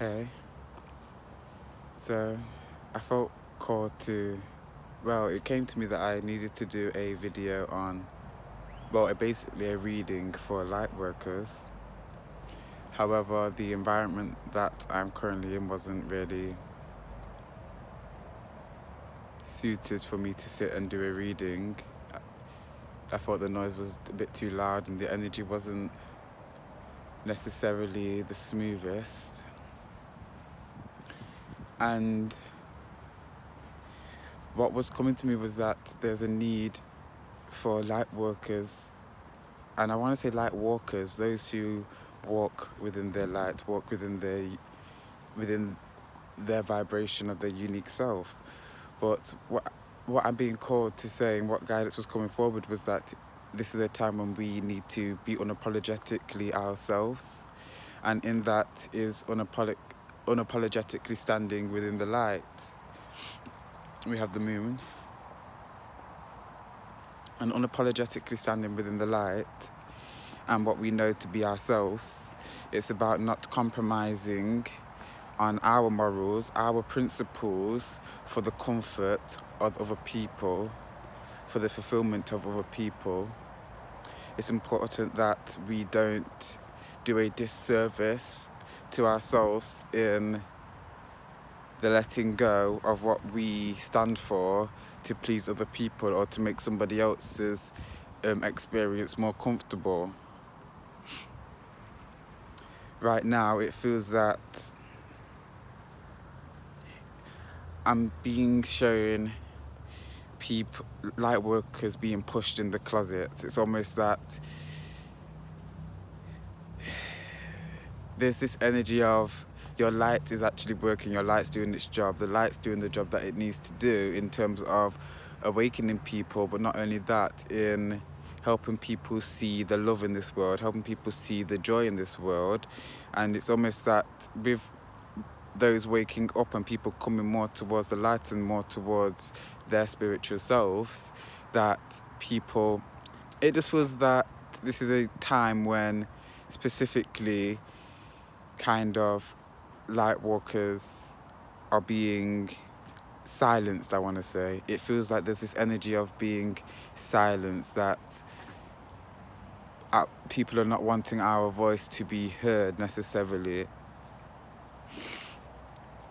Hey, so I felt called to, well, it came to me that I needed to do a video on, well, basically a reading for light workers. However, the environment that I'm currently in wasn't really suited for me to sit and do a reading. I thought the noise was a bit too loud and the energy wasn't necessarily the smoothest. And what was coming to me was that there's a need for light workers, and I want to say light walkers, those who walk within their light, walk within their vibration of their unique self. But what I'm being called to say, and what guidance was coming forward, was that this is a time when we need to be unapologetically ourselves, and in that is unapologetically standing within the light. We have the moon, and unapologetically standing within the light and what we know to be ourselves. It's about not compromising on our morals, our principles for the comfort of other people, for the fulfillment of other people. It's important that we don't do a disservice to ourselves in the letting go of what we stand for to please other people or to make somebody else's experience more comfortable. Right now, it feels that I'm being shown people, light workers being pushed in the closet. It's almost that there's this energy of your light is actually working, your light's doing its job, the light's doing the job that it needs to do in terms of awakening people, but not only that, in helping people see the love in this world, helping people see the joy in this world. And it's almost that with those waking up and people coming more towards the light and more towards their spiritual selves, that people, it just feels that this is a time when specifically kind of light walkers are being silenced, I want to say. It feels like there's this energy of being silenced, that people are not wanting our voice to be heard necessarily.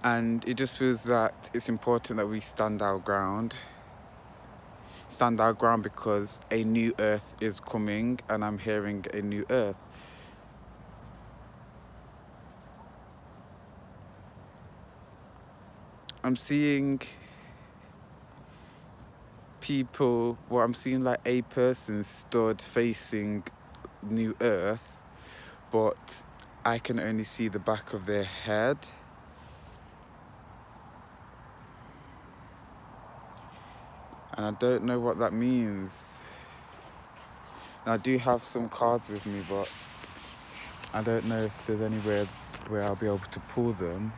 And it just feels that it's important that we stand our ground. Stand our ground because a new earth is coming, and I'm hearing a new earth. I'm seeing people, well, I'm seeing like a person stood facing new earth, but I can only see the back of their head. And I don't know what that means. And I do have some cards with me, but I don't know if there's anywhere where I'll be able to pull them.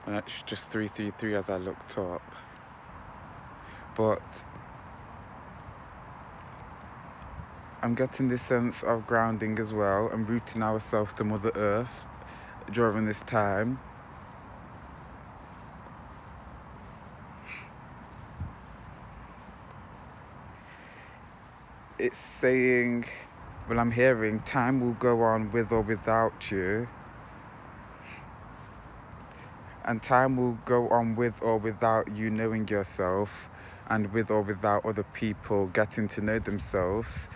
And it's just 333 as I looked up. But I'm getting this sense of grounding as well and rooting ourselves to Mother Earth during this time. It's saying, well, I'm hearing, time will go on with or without you. And time will go on with or without you knowing yourself, and with or without other people getting to know themselves.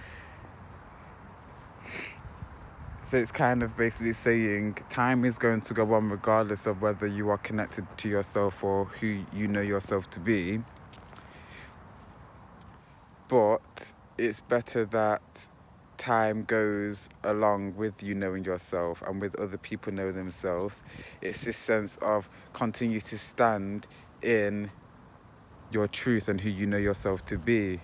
So it's kind of basically saying time is going to go on regardless of whether you are connected to yourself or who you know yourself to be. But it's better that time goes along with you knowing yourself and with other people knowing themselves. It's this sense of continue to stand in your truth and who you know yourself to be.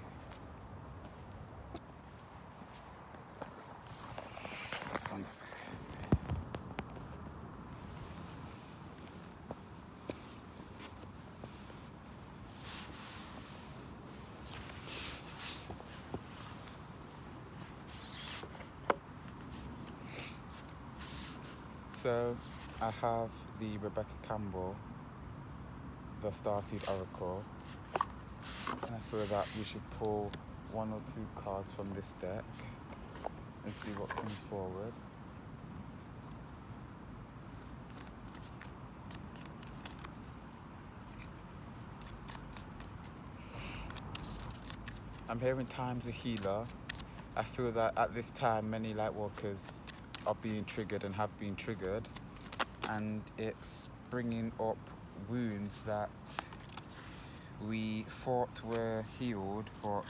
So I have the Rebecca Campbell, the Starseed Oracle, and I feel that we should pull one or two cards from this deck and see what comes forward. I'm hearing time's a healer. I feel that at this time many lightworkers are being triggered and have been triggered, and it's bringing up wounds that we thought were healed but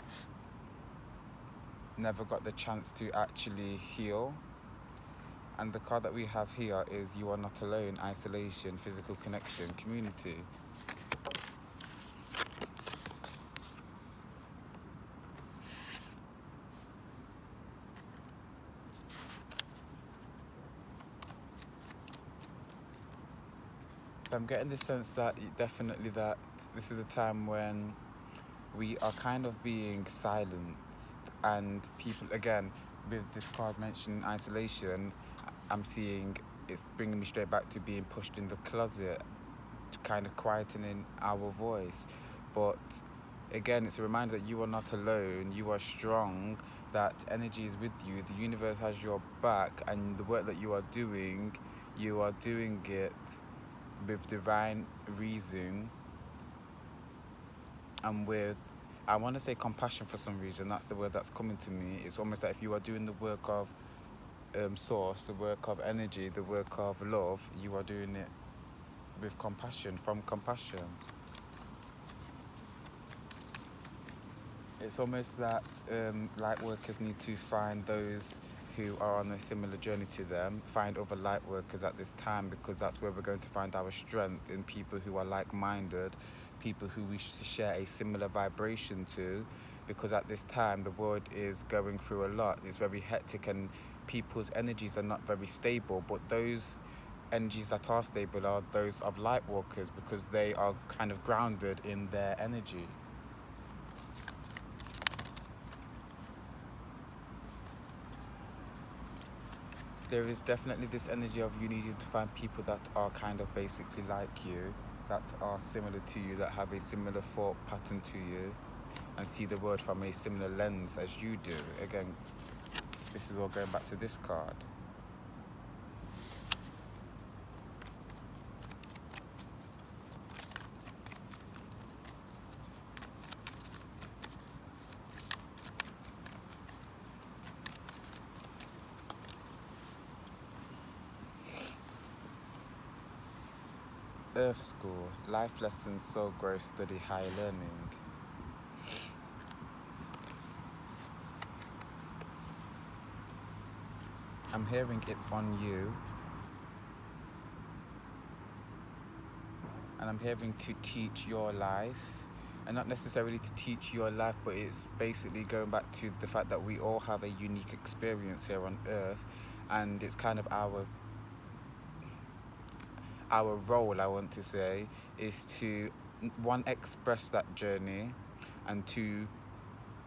never got the chance to actually heal. And the card that we have here is You Are Not Alone, Isolation, Physical Connection, Community. I'm getting the sense that definitely that this is a time when we are kind of being silenced, and people, again, with this card mentioning isolation, I'm seeing it's bringing me straight back to being pushed in the closet, to kind of quietening our voice. But again, it's a reminder that you are not alone, you are strong, that energy is with you, the universe has your back, and the work that you are doing it with divine reason and with, I want to say, compassion for some reason. That's the word that's coming to me. It's almost like if you are doing the work of source, the work of energy, the work of love, you are doing it with compassion, from compassion. It's almost that light workers need to find those who are on a similar journey to them, find other light workers at this time, because that's where we're going to find our strength, in people who are like-minded, people who we share a similar vibration to, because at this time the world is going through a lot. It's very hectic and people's energies are not very stable, but those energies that are stable are those of light workers, because they are kind of grounded in their energy. There is definitely this energy of you needing to find people that are kind of basically like you, that are similar to you, that have a similar thought pattern to you, and see the world from a similar lens as you do. Again, this is all going back to this card. Earth School, life lessons, soul growth, study, higher learning. I'm hearing it's on you, and I'm hearing to teach your life, and not necessarily to teach your life, but it's basically going back to the fact that we all have a unique experience here on Earth, and it's kind of our role, I want to say, is to, one, express that journey, and two,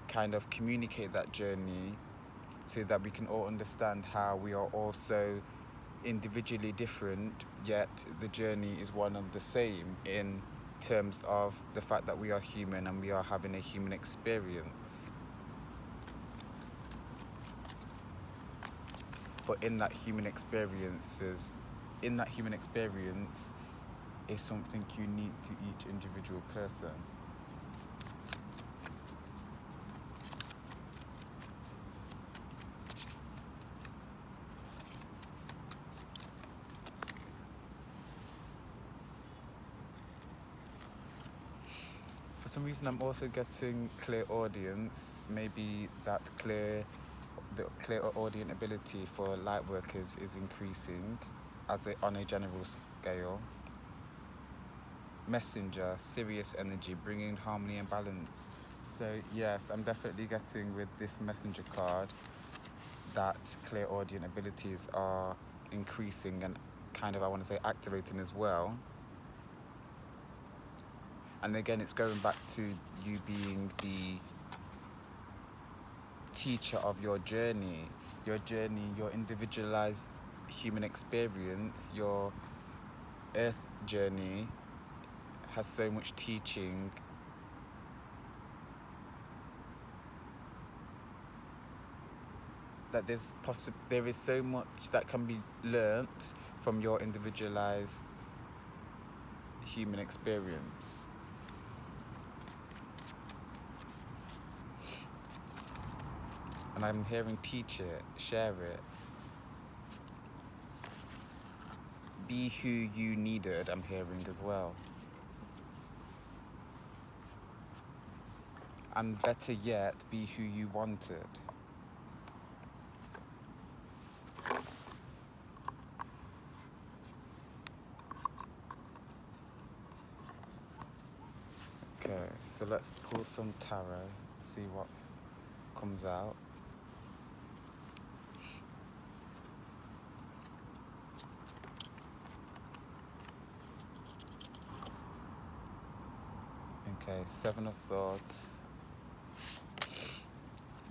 kind of communicate that journey so that we can all understand how we are also individually different, yet the journey is one and the same, in terms of the fact that we are human and we are having a human experience. But in that human experience is something unique to each individual person. For some reason, I'm also getting clear audience. Maybe the clear audience ability for light workers is increasing on a general scale. Messenger, serious energy, bringing harmony and balance. So yes, I'm definitely getting with this messenger card that clear audience abilities are increasing and kind of, I want to say, activating as well. And again, it's going back to you being the teacher of your journey, your individualized human experience, your earth journey has so much teaching that there is so much that can be learnt from your individualized human experience. And I'm hearing teach it, share it. Be who you needed, I'm hearing as well. And better yet, be who you wanted. Okay, so let's pull some tarot, see what comes out. Okay, Seven of Swords.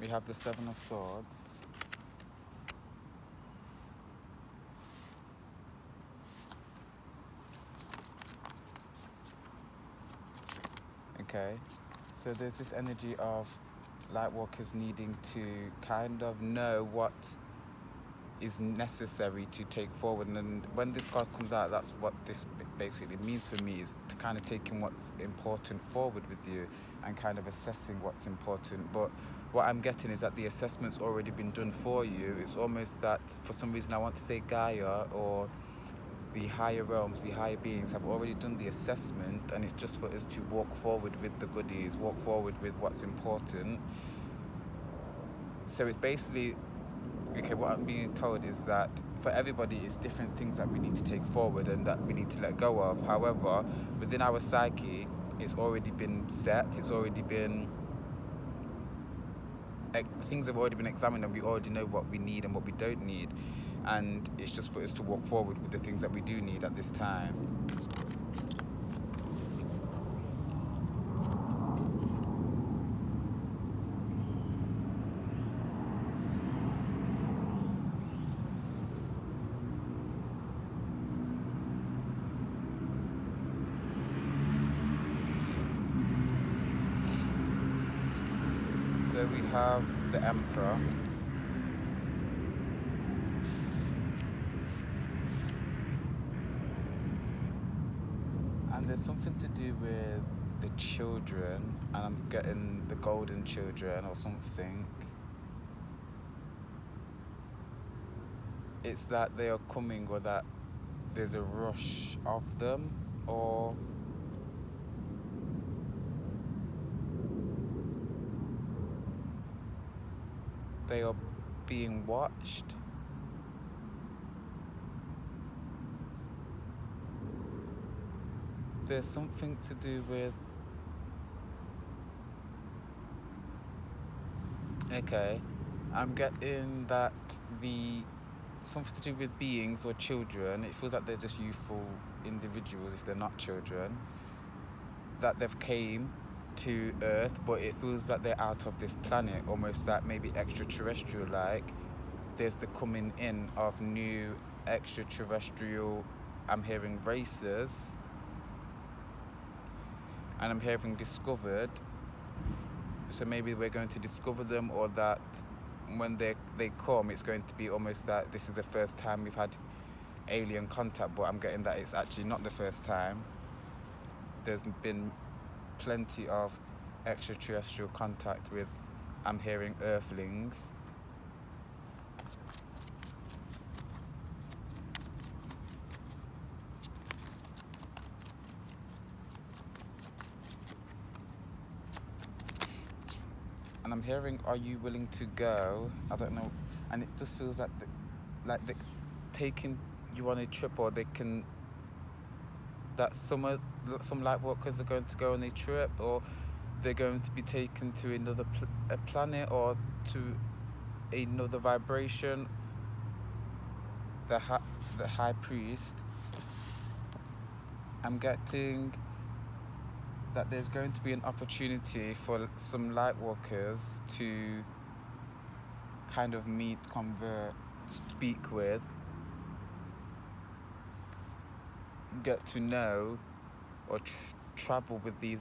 We have the Seven of Swords. Okay, so there's this energy of Lightworkers needing to kind of know what is necessary to take forward, and when this card comes out, that's what this basically means for me, is to kind of taking what's important forward with you and kind of assessing what's important. But what I'm getting is that the assessment's already been done for you. It's almost that for some reason I want to say Gaia or the higher realms, the higher beings have already done the assessment, and it's just for us to walk forward with the goodies, walk forward with what's important. So it's basically, okay, what I'm being told is that for everybody it's different things that we need to take forward and that we need to let go of. However, within our psyche, it's already been set, it's already been, things have already been examined, and we already know what we need and what we don't need. And it's just for us to walk forward with the things that we do need at this time. So we have the Emperor. And there's something to do with the children, and I'm getting the golden children or something. It's that they are coming, or that there's a rush of them, or they are being watched. There's something to do with, okay, I'm getting that something to do with beings or children. It feels like they're just youthful individuals if they're not children, that they've came to Earth, but it feels like they're out of this planet, almost that maybe extraterrestrial like. There's the coming in of new extraterrestrial, I'm hearing races, and I'm hearing discovered. So maybe we're going to discover them, or that when they come, it's going to be almost that this is the first time we've had alien contact, but I'm getting that it's actually not the first time. There's been plenty of extraterrestrial contact with, I'm hearing, earthlings. And I'm hearing, are you willing to go? I don't know. And it just feels like they're taking you on a trip, or they can, that some Lightworkers are going to go on a trip, or they're going to be taken to another a planet, or to another vibration. The High Priest, I'm getting that there's going to be an opportunity for some Lightworkers to kind of meet, convert, speak with get to know or travel with these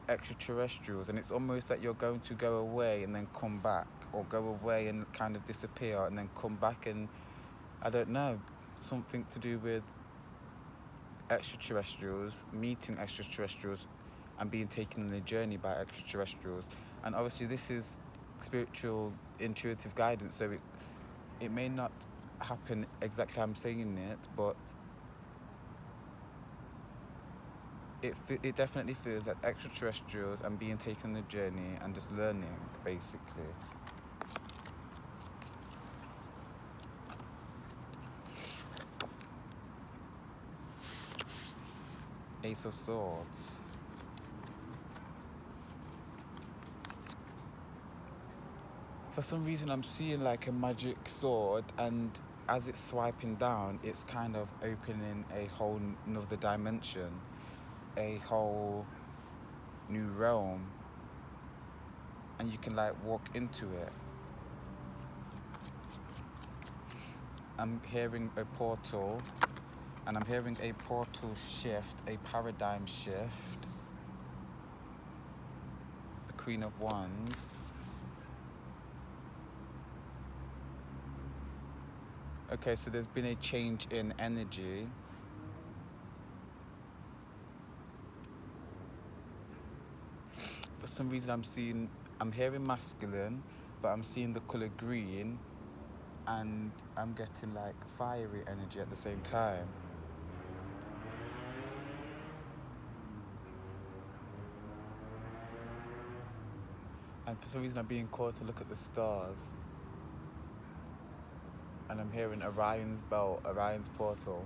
extraterrestrials, and it's almost like you're going to go away and then come back, or go away and kind of disappear and then come back, and I don't know, something to do with extraterrestrials, meeting extraterrestrials and being taken on a journey by extraterrestrials. And obviously this is spiritual intuitive guidance, so it may not happen exactly how I'm saying it, but it definitely feels like extraterrestrials and being taken on a journey and just learning, basically. Ace of Swords. For some reason I'm seeing like a magic sword, and as it's swiping down, it's kind of opening a whole another dimension, a whole new realm, and you can like walk into it. I'm hearing a portal, and I'm hearing a portal shift, a paradigm shift. The Queen of Wands. Okay, so there's been a change in energy. For some reason I'm hearing masculine, but I'm seeing the colour green, and I'm getting like fiery energy at the same time. And for some reason I'm being called to look at the stars, and I'm hearing Orion's belt, Orion's portal.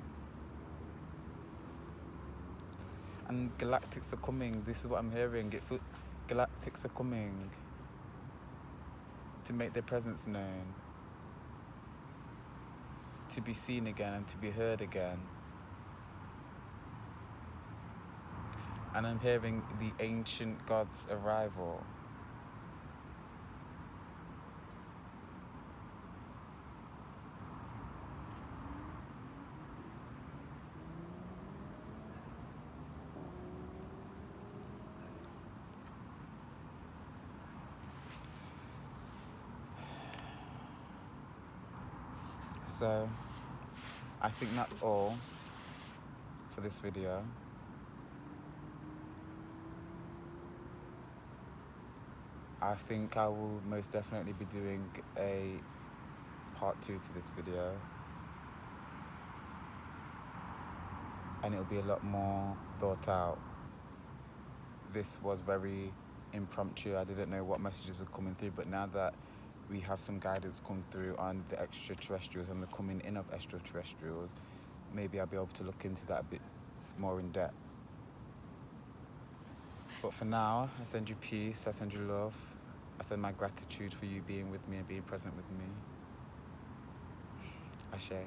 And galactics are coming. This is what I'm hearing. Galactics are coming to make their presence known, to be seen again and to be heard again. And I'm hearing the ancient gods' arrival. So I think that's all for this video. I think I will most definitely be doing a part 2 to this video, and it'll be a lot more thought out. This was very impromptu. I didn't know what messages were coming through, but now that we have some guidance come through on the extraterrestrials and the coming in of extraterrestrials, maybe I'll be able to look into that a bit more in depth. But for now, I send you peace, I send you love, I send my gratitude for you being with me and being present with me. Ashe.